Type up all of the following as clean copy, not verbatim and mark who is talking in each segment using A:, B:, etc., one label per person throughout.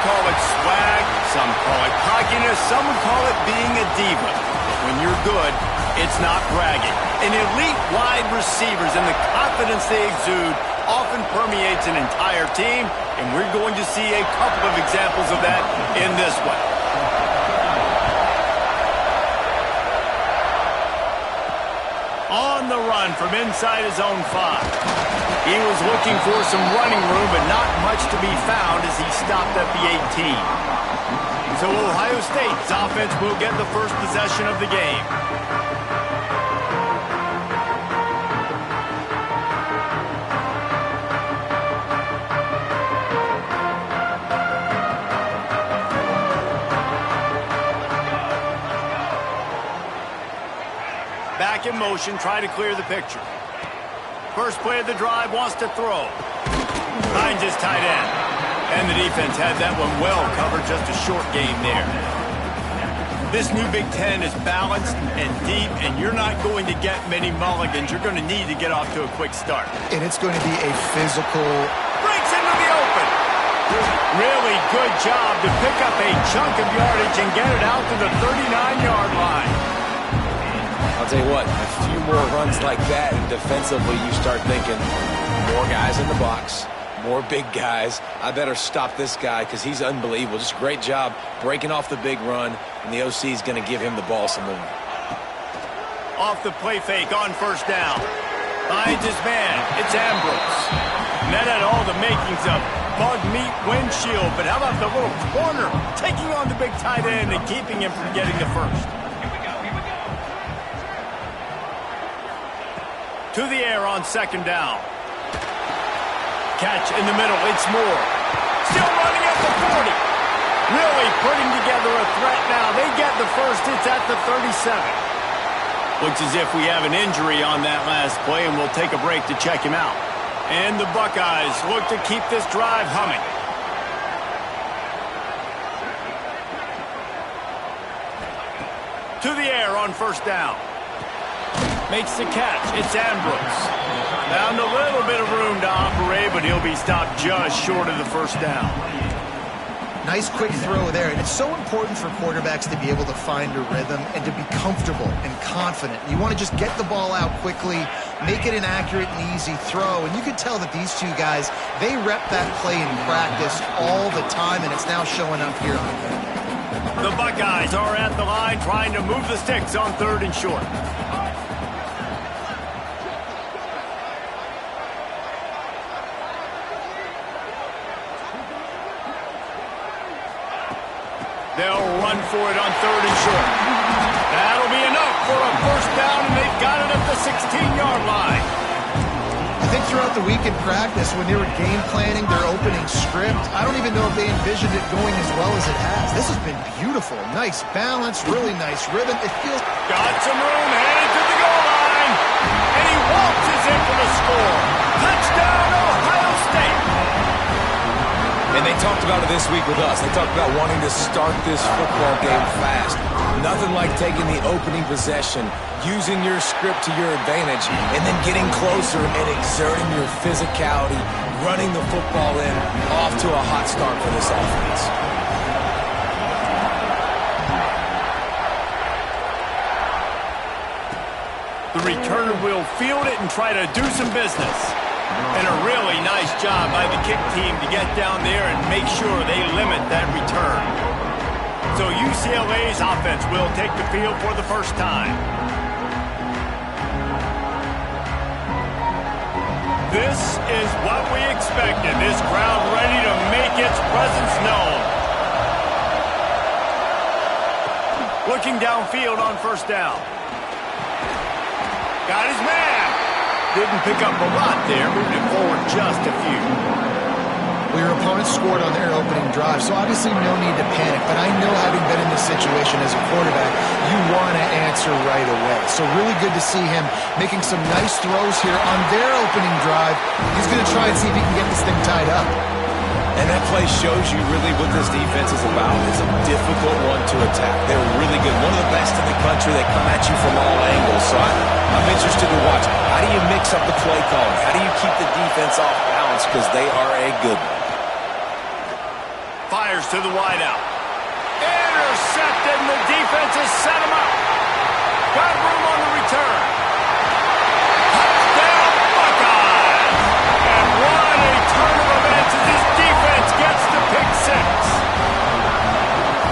A: call it swag, some call it cockiness, some would call it being a diva. But when you're good, it's not bragging. And elite wide receivers and the confidence they exude often permeates an entire team, and we're going to see a couple of examples of that in this one. On the run from inside his own 5. He was looking for some running room, but not much to be found as he stopped at the 18. So Ohio State's offense will get the first possession of the game. Back in motion, try to clear the picture. First play of the drive, wants to throw. Finds his tight end. And the defense had that one well covered, just a short game there. This new Big Ten is balanced and deep, and you're not going to get many mulligans. You're going to need to get off to a quick start.
B: And it's going to be a physical...
A: Breaks into the open. Really good job to pick up a chunk of yardage and get it out to the 39-yard line.
C: I'll tell you what, a few more runs like that, and defensively you start thinking, more guys in the box, more big guys. I better stop this guy because he's unbelievable. Just a great job breaking off the big run, and the OC is going to give him the ball some more.
A: Off the play fake on first down. Finds his man. It's Ambrose. And that had all the makings of bug meat windshield, but how about the little corner taking on the big tight end and keeping him from getting the first? To the air on second down. Catch in the middle, it's Moore. Still running at the 40. Really putting together a threat now. They get the first, it's at the 37. Looks as if we have an injury on that last play, and we'll take a break to check him out. And the Buckeyes look to keep this drive humming. To the air on first down. Makes the catch. It's Ambrose. Found a little bit of room to operate, but he'll be stopped just short of the first down.
B: Nice quick throw there, and it's so important for quarterbacks to be able to find a rhythm and to be comfortable and confident. You want to just get the ball out quickly, make it an accurate and easy throw, and you can tell that these two guys, they rep that play in practice all the time, and it's now showing up here on film.
A: The Buckeyes are at the line trying to move the sticks on third and short. They'll run for it on third and short. That'll be enough for a first down, and they've got it at the 16-yard line.
B: I think throughout the week in practice, when they were game planning their opening script, I don't even know if they envisioned it going as well as it has. This has been beautiful. Nice balance, really nice rhythm. It feels...
A: Got some room, headed to the goal line. And he waltzes in for the score. Touchdown, Ohio State.
C: And they talked about it this week with us. They talked about wanting to start this football game fast. Nothing like taking the opening possession, using your script to your advantage, and then getting closer and exerting your physicality, running the football in, off to a hot start for this offense.
A: The returner will field it and try to do some business. And a really nice job by the kick team to get down there and make sure they limit that return. So UCLA's offense will take the field for the first time. This is what we expected. This crowd ready to make its presence known. Looking downfield on first down. Got his man. Didn't pick up a lot there, moving it forward just a few.
B: Well, your opponent scored on their opening drive, so obviously no need to panic. But I know, having been in this situation as a quarterback, you want to answer right away. So really good to see him making some nice throws here on their opening drive. He's going to try and see if he can get this thing tied up.
C: And that play shows you really what this defense is about. It's a difficult one to attack. They're really good. One of the best in the country. They come at you from all angles. So I'm interested to watch. How do you mix up the play calling? How do you keep the defense off balance? Because they are a good one.
A: fires to the wideout. Intercepted, and the defense has set him up. Got room on the return. Touchdown, Buckeyes! And what a turn of events as this defense gets the pick six.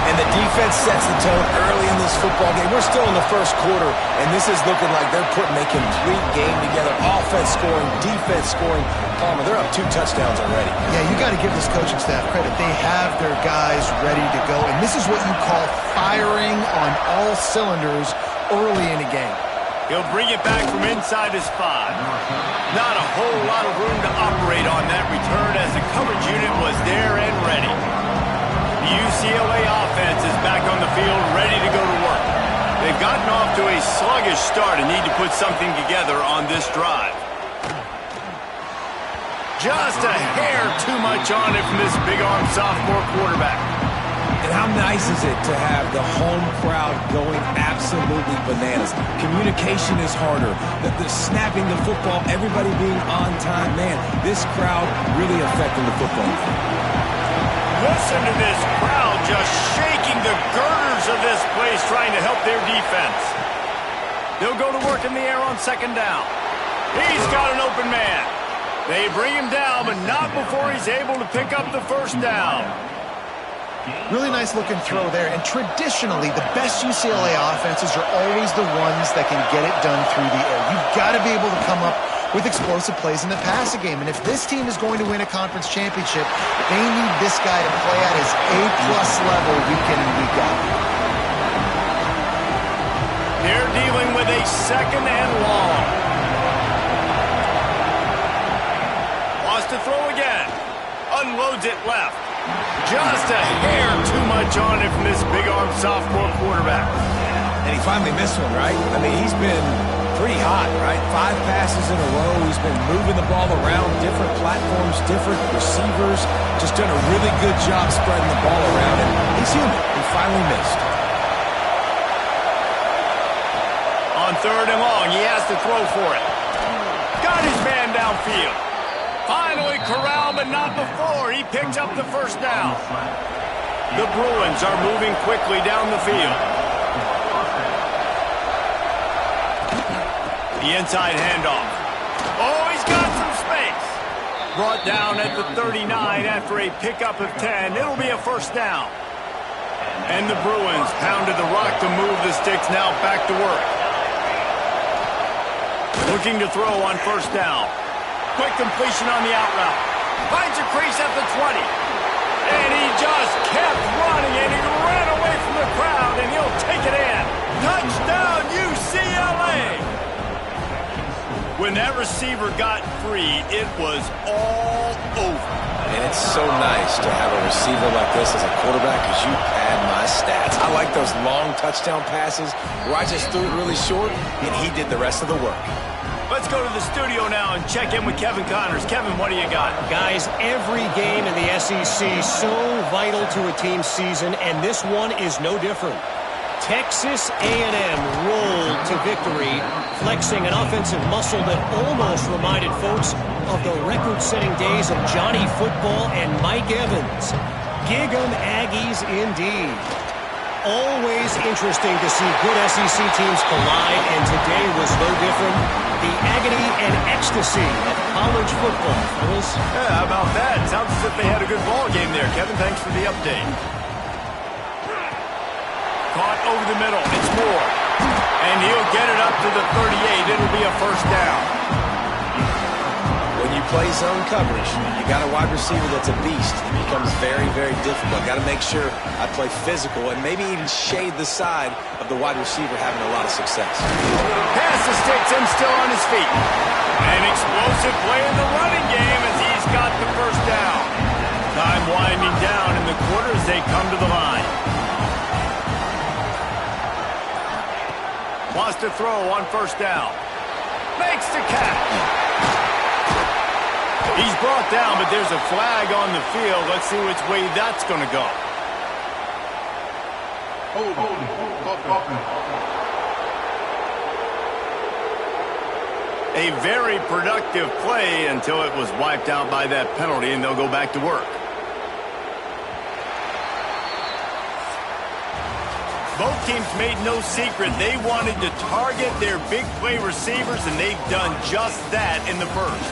C: And the defense sets the tone early in this football game. We're still in the first quarter, and this is looking like they're putting a complete game together. Offense scoring, defense scoring. Palmer, they're up 2 touchdowns already.
B: Yeah, you got to give this coaching staff credit. They have their guys ready to go, and this is what you call firing on all cylinders early in a game.
A: He'll bring it back from inside his 5. Not a whole lot of room to operate on that return as the coverage unit was there and ready. The UCLA offense is back on the field, ready to go to work. They've gotten off to a sluggish start and need to put something together on this drive. Just a hair too much on it from this big-arm sophomore quarterback.
C: And how nice is it to have the home crowd going absolutely bananas? Communication is harder. The snapping the football, everybody being on time. Man, this crowd really affecting the football game.
A: Listen to this crowd just shaking the girders of this place trying to help their defense. They'll go to work in the air on 2nd down. He's got an open man. They bring him down, but not before he's able to pick up the 1st down.
B: Really nice looking throw there. And traditionally, the best UCLA offenses are always the ones that can get it done through the air. You've got to be able to come up with explosive plays in the passing game. And if this team is going to win a conference championship, they need this guy to play at his A-plus level week in and week out.
A: They're dealing with a 2nd and long. Wants to throw again. Unloads it left. Just a hair too much on it from this big-arm sophomore quarterback.
C: And he finally missed one, right? I mean, he's been pretty hot, right? 5 passes in a row. He's been moving the ball around, different platforms, different receivers. Just done a really good job spreading the ball around, and he's human. He finally missed.
A: On 3rd and long, he has to throw for it. Got his man downfield. Finally corralled, but not before. He picks up the 1st down. The Bruins are moving quickly down the field. The inside handoff. Oh, he's got some space. Brought down at the 39 after a pickup of 10. It'll be a 1st down. And the Bruins pounded the rock to move the sticks, now back to work. Looking to throw on 1st down. Quick completion on the out route. Finds a crease at the 20. And he just kept running, and he ran away from the crowd, and he'll take it in. Touchdown, UCLA! When that receiver got free, it was all over.
C: And it's so nice to have a receiver like this as a quarterback because you pad my stats. I like those long touchdown passes where I just threw it really short, and he did the rest of the work.
A: Let's go to the studio now and check in with Kevin Connors. Kevin, what do you got?
D: Guys, every game in the SEC so vital to a team's season, and this one is no different. Texas A&M rolled to victory, flexing an offensive muscle that almost reminded folks of the record-setting days of Johnny Football and Mike Evans. Gig 'em Aggies indeed. Always interesting to see good SEC teams collide, and today was no different. The agony and ecstasy of college football, fellas.
A: Yeah, how about that? Sounds as if they had a good ball game there. Kevin, thanks for the update. Caught over the middle. It's Moore. And he'll get it up to the 38. It'll be a 1st down.
C: When you play zone coverage, you got a wide receiver that's a beast. It becomes very, very difficult. Got to make sure I play physical and maybe even shade the side of the wide receiver having a lot of success.
A: Pass the sticks, him still on his feet. An explosive play in the running game as he's got the 1st down. Time winding down in the quarter as they come to the line. Wants to throw on 1st down. Makes the catch. He's brought down, but there's a flag on the field. Let's see which way that's going to go. A very productive play until it was wiped out by that penalty, and they'll go back to work. Both teams made no secret they wanted to target their big play receivers, and they've done just that in the first.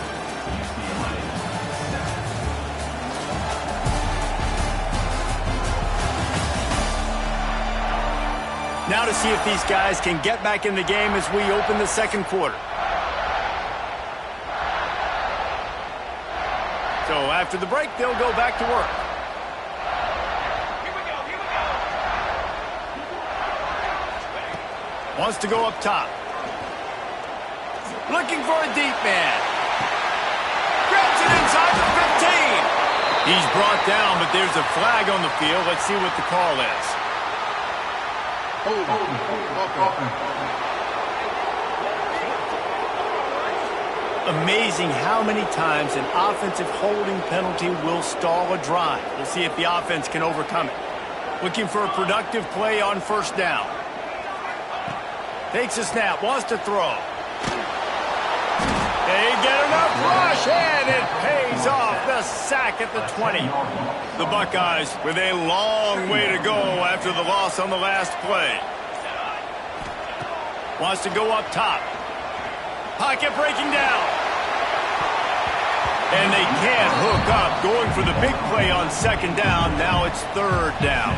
A: Now to see if these guys can get back in the game as we open the second quarter. So after the break, they'll go back to work. Wants to go up top. Looking for a deep man. Grabs it inside the 15. He's brought down, but there's a flag on the field. Let's see what the call is. Amazing how many times an offensive holding penalty will stall a drive. We'll see if the offense can overcome it. Looking for a productive play on first down. Takes a snap, wants to throw. They get enough rush, and it pays off. The sack at the 20. The Buckeyes with a long way to go after the loss on the last play. Wants to go up top. Pocket breaking down. And they can't hook up. Going for the big play on second down. Now it's third down.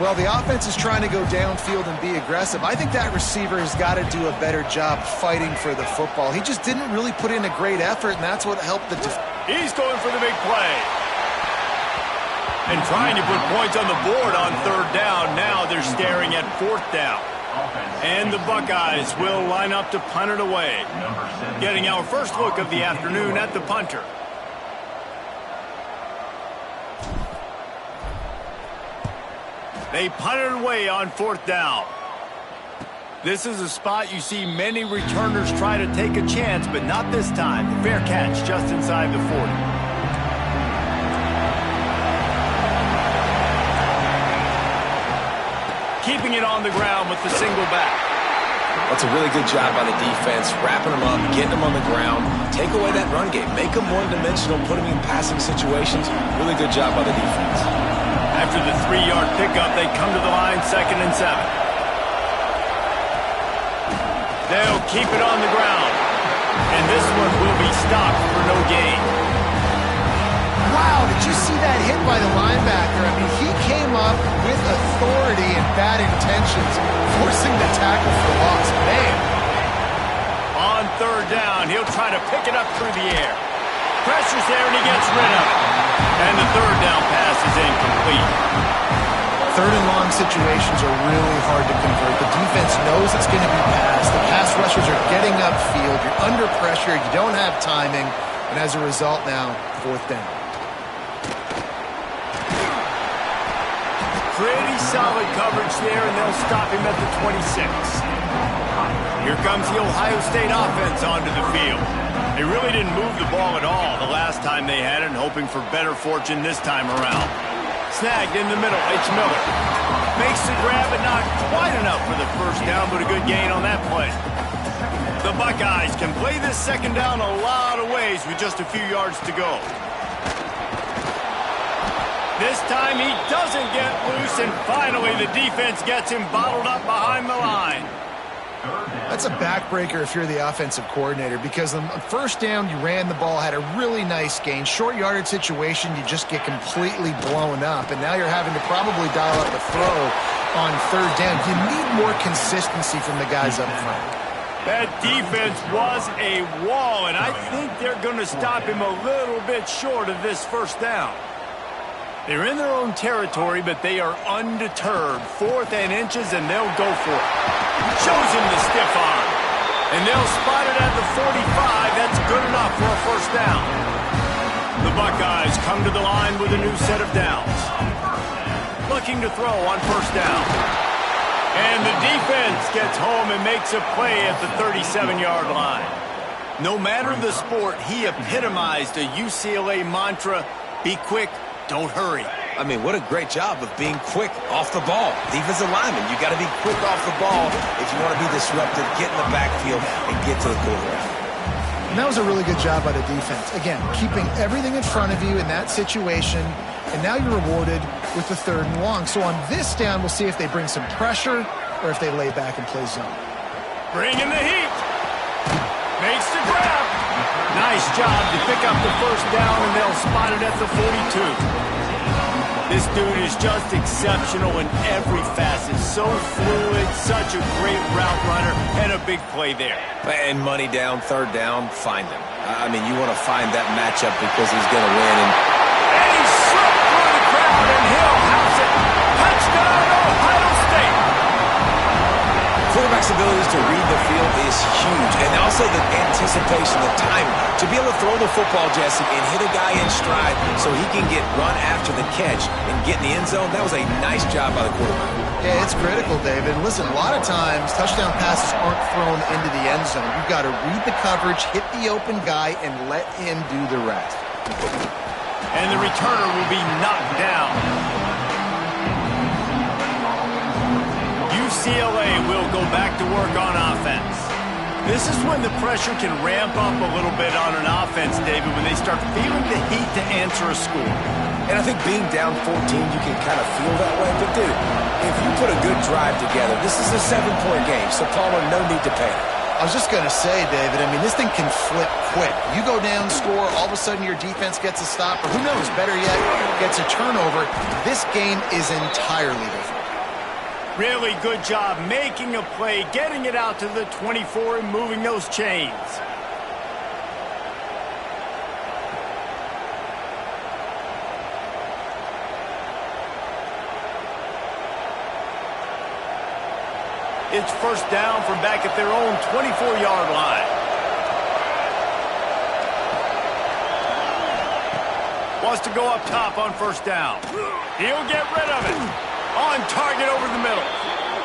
B: Well, the offense is trying to go downfield and be aggressive. I think that receiver has got to do a better job fighting for the football. He just didn't really put in a great effort, and that's what helped the
A: He's going for the big play. And trying to put points on the board on third down. Now they're staring at fourth down. And the Buckeyes will line up to punt it away. Getting our first look of the afternoon at the punter. They punt it away on fourth down. This is a spot you see many returners try to take a chance, but not this time. The fair catch just inside the 40. Keeping it on the ground with the single back.
C: That's a really good job by the defense, wrapping them up, getting them on the ground. Take away that run game. Make them one-dimensional, put them in passing situations. Really good job by the defense.
A: After the 3-yard pickup, they come to the line, 2nd and 7. They'll keep it on the ground. And this one will be stopped for no gain.
B: Wow, did you see that hit by the linebacker? I mean, he came up with authority and bad intentions, forcing the tackle for loss. Man.
A: On third down, he'll try to pick it up through the air. Pressure's there, and he gets rid of it. And the third down pass is incomplete.
B: Third and long situations are really hard to convert. The defense knows it's going to be passed. The pass rushers are getting upfield. You're under pressure. You don't have timing. And as a result now, fourth down.
A: Pretty solid coverage there, and they'll stop him at the 26. Here comes the Ohio State offense onto the field. They really didn't move the ball at all the last time they had it, and hoping for better fortune this time around. Snagged in the middle, it's Miller. Makes the grab, but not quite enough for the first down, but a good gain on that play. The Buckeyes can play this second down a lot of ways with just a few yards to go. This time he doesn't get loose, and finally the defense gets him bottled up behind the line.
B: That's a backbreaker if you're the offensive coordinator, because on first down, you ran the ball, had a really nice gain. Short yardage situation, you just get completely blown up, and now you're having to probably dial up a throw on third down. You need more consistency from the guys up front.
A: That defense was a wall, and I think they're going to stop him a little bit short of this first down. They're in their own territory, but they are undeterred. 4th and inches, and they'll go for it. Shows him the stiff arm. And they'll spot it at the 45. That's good enough for a first down. The Buckeyes come to the line with a new set of downs. Looking to throw on first down. And the defense gets home and makes a play at the 37-yard line. No matter the sport, he epitomized a UCLA mantra, be quick, don't hurry.
C: I mean, what a great job of being quick off the ball. Defensive lineman, you got to be quick off the ball if you want to be disruptive, get in the backfield, and get to the quarterback.
B: And that was a really good job by the defense. Again, keeping everything in front of you in that situation, and now you're rewarded with the 3rd and long. So on this down, we'll see if they bring some pressure or if they lay back and play zone.
A: Bringing the heat. Makes the grab. Nice job to pick up the 1st down, and they'll spot it at the 42. This dude is just exceptional in every facet. So fluid, such a great route runner, and a big play there.
C: And money down, 3rd down, find him. I mean, you want to find that matchup because he's going to win. And
A: he's slipped through the crowd, and he'll house it. Touchdown, Ohio State.
C: Quarterback's abilities to read the field is huge. And also the anticipation, the timing. To be able to throw the football, Jesse, and hit a guy in stride so he can get run after the catch and get in the end zone, that was a nice job by the quarterback.
B: Yeah, it's critical, David. Listen, a lot of times touchdown passes aren't thrown into the end zone. You've got to read the coverage, hit the open guy, and let him do the rest.
A: And the returner will be knocked down. UCLA will go back to work on offense. This is when the pressure can ramp up a little bit on an offense, David, when they start feeling the heat to answer a score.
C: And I think being down 14, you can kind of feel that way. But, dude, if you put a good drive together, this is a 7-point game, so Palmer, no need to panic.
B: I was just going to say, David, I mean, this thing can flip quick. You go down, score, all of a sudden your defense gets a stop, or who knows, better yet, gets a turnover. This game is entirely different.
A: Really good job making a play, getting it out to the 24 and moving those chains. It's 1st down from back at their own 24-yard line. Wants to go up top on 1st down. He'll get rid of it. On target over the middle.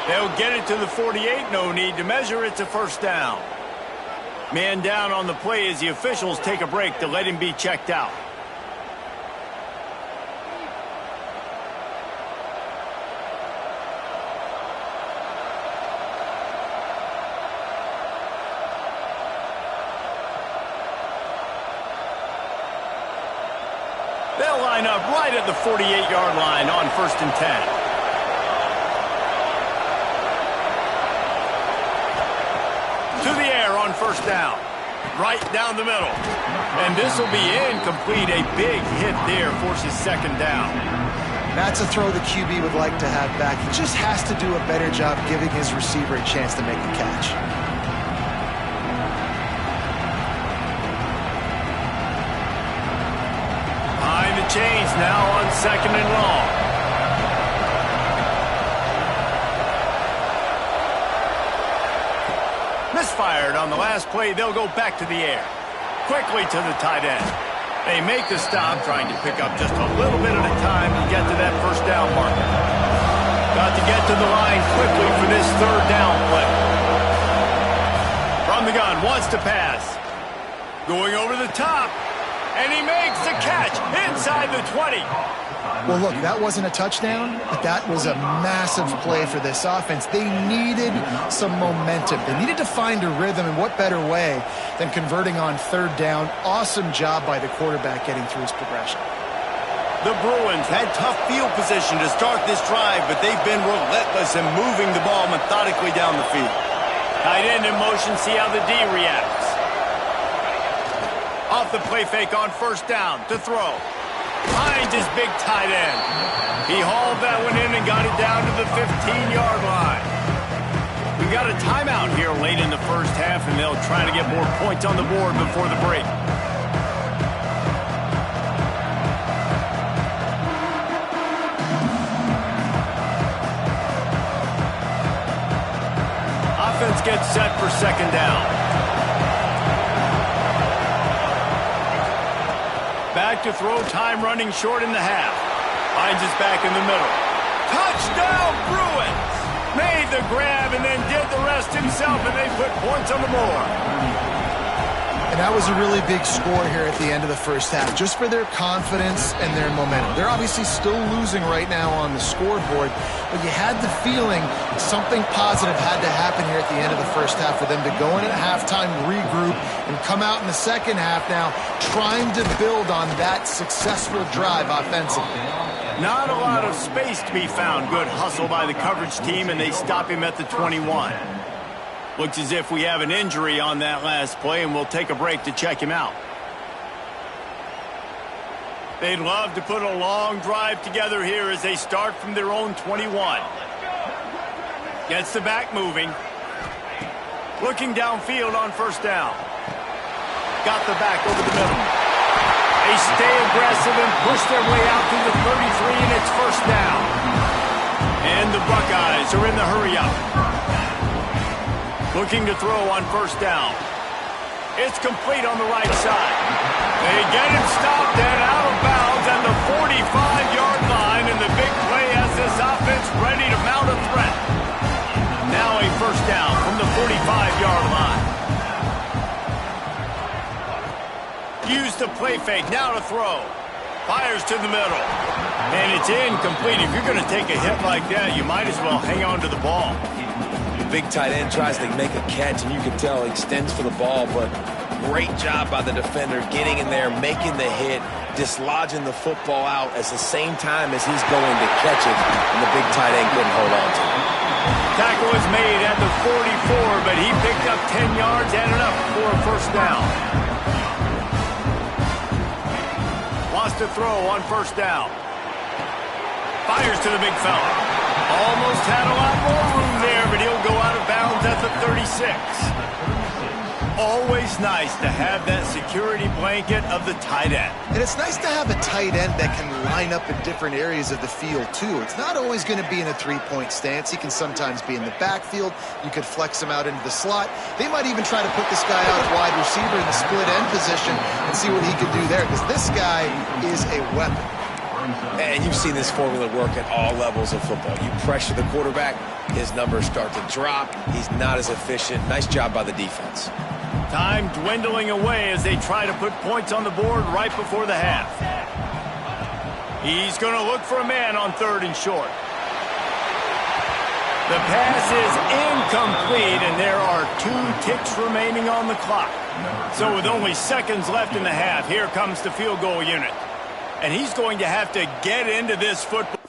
A: They'll get it to the 48. No need to measure. It's a 1st down. Man down on the play as the officials take a break to let him be checked out. They'll line up right at the 48-yard line on 1st and 10. To the air on 1st down. Right down the middle. And this will be incomplete. A big hit there forces 2nd down.
B: That's a throw the QB would like to have back. He just has to do a better job giving his receiver a chance to make the catch.
A: Behind the chains now on 2nd and long. Misfired on the last play. They'll go back to the air. Quickly to the tight end. They make the stop, trying to pick up just a little bit at a time to get to that 1st down marker. Got to get to the line quickly for this 3rd down play. From the gun, wants to pass. Going over the top. And he makes the catch inside the 20.
B: Well, look, that wasn't a touchdown, but that was a massive play for this offense. They needed some momentum. They needed to find a rhythm, and what better way than converting on 3rd down. Awesome job by the quarterback getting through his progression.
A: The Bruins had tough field position to start this drive, but they've been relentless in moving the ball methodically down the field. Tight end in motion, see how the D reacts. Off the play fake on 1st down to throw. Finds his big tight end. He hauled that one in and got it down to the 15-yard line. We got a timeout here late in the 1st half, and they'll try to get more points on the board before the break. Offense gets set for 2nd down. Back to throw, time running short in the half. Finds his back in the middle. Touchdown, Bruins! Made the grab and then did the rest himself, and they put points on the board.
B: And that was a really big score here at the end of the 1st half, just for their confidence and their momentum. They're obviously still losing right now on the scoreboard, but you had the feeling something positive had to happen here at the end of the 1st half for them to go in at halftime, regroup, and come out in the 2nd half now trying to build on that successful drive offensively.
A: Not a lot of space to be found. Good hustle by the coverage team, and they stop him at the 21. Looks as if we have an injury on that last play, and we'll take a break to check him out. They'd love to put a long drive together here as they start from their own 21. Gets the back moving. Looking downfield on first down. Got the back over the middle. They stay aggressive and push their way out to the 33, and it's first down. And the Buckeyes are in the hurry-up. Looking to throw on first down. It's complete on the right side. They get him stopped and out of bounds at the 45-yard line, and the big play has this offense ready to mount a threat. Now a first down from the 45-yard line. Use the play fake, now to throw. Fires to the middle. And it's incomplete. If you're going to take a hit like that, you might as well hang on to the ball.
C: The big tight end tries to make a catch, and you can tell he extends for the ball, but great job by the defender getting in there, making the hit, dislodging the football out at the same time as he's going to catch it, and the big tight end couldn't hold on to it.
A: Tackle is made at the 44, but he picked up 10 yards and enough for a first down. Wants to throw on first down. Fires to the big fella. Almost had a lot more room there, but he'll go out of bounds at the 36. Always nice to have that security blanket of the tight end.
B: And it's nice to have a tight end that can line up in different areas of the field, too. It's not always going to be in a three-point stance. He can sometimes be in the backfield. You could flex him out into the slot. They might even try to put this guy out at wide receiver in the split end position and see what he could do there, because this guy is a weapon.
C: And you've seen this formula work at all levels of football. You pressure the quarterback, his numbers start to drop. He's not as efficient. Nice job by the defense.
A: Time dwindling away as they try to put points on the board right before the half. He's going to look for a man on third and short. The pass is incomplete, and there are 2 ticks remaining on the clock. So with only seconds left in the half, here comes the field goal unit. And he's going to have to get into this football.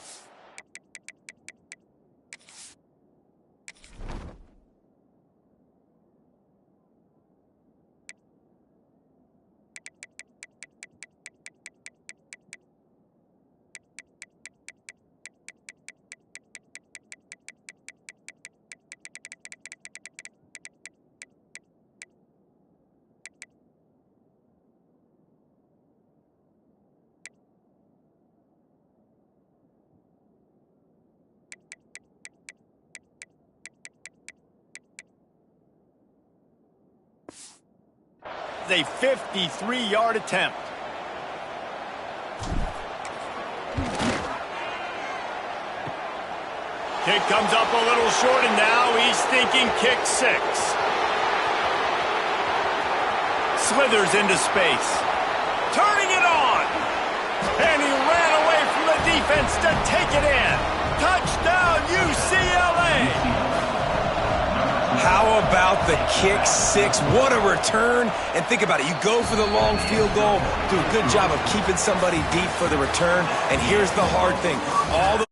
A: A 53-yard attempt. Kick comes up a little short, and now he's thinking kick 6. Slithers into space. Turning it on. And he ran away from the defense to take it in. Touchdown, UCLA.
C: How about the kick 6? What a return. And think about it. You go for the long field goal, do a good job of keeping somebody deep for the return. And here's the hard thing. All the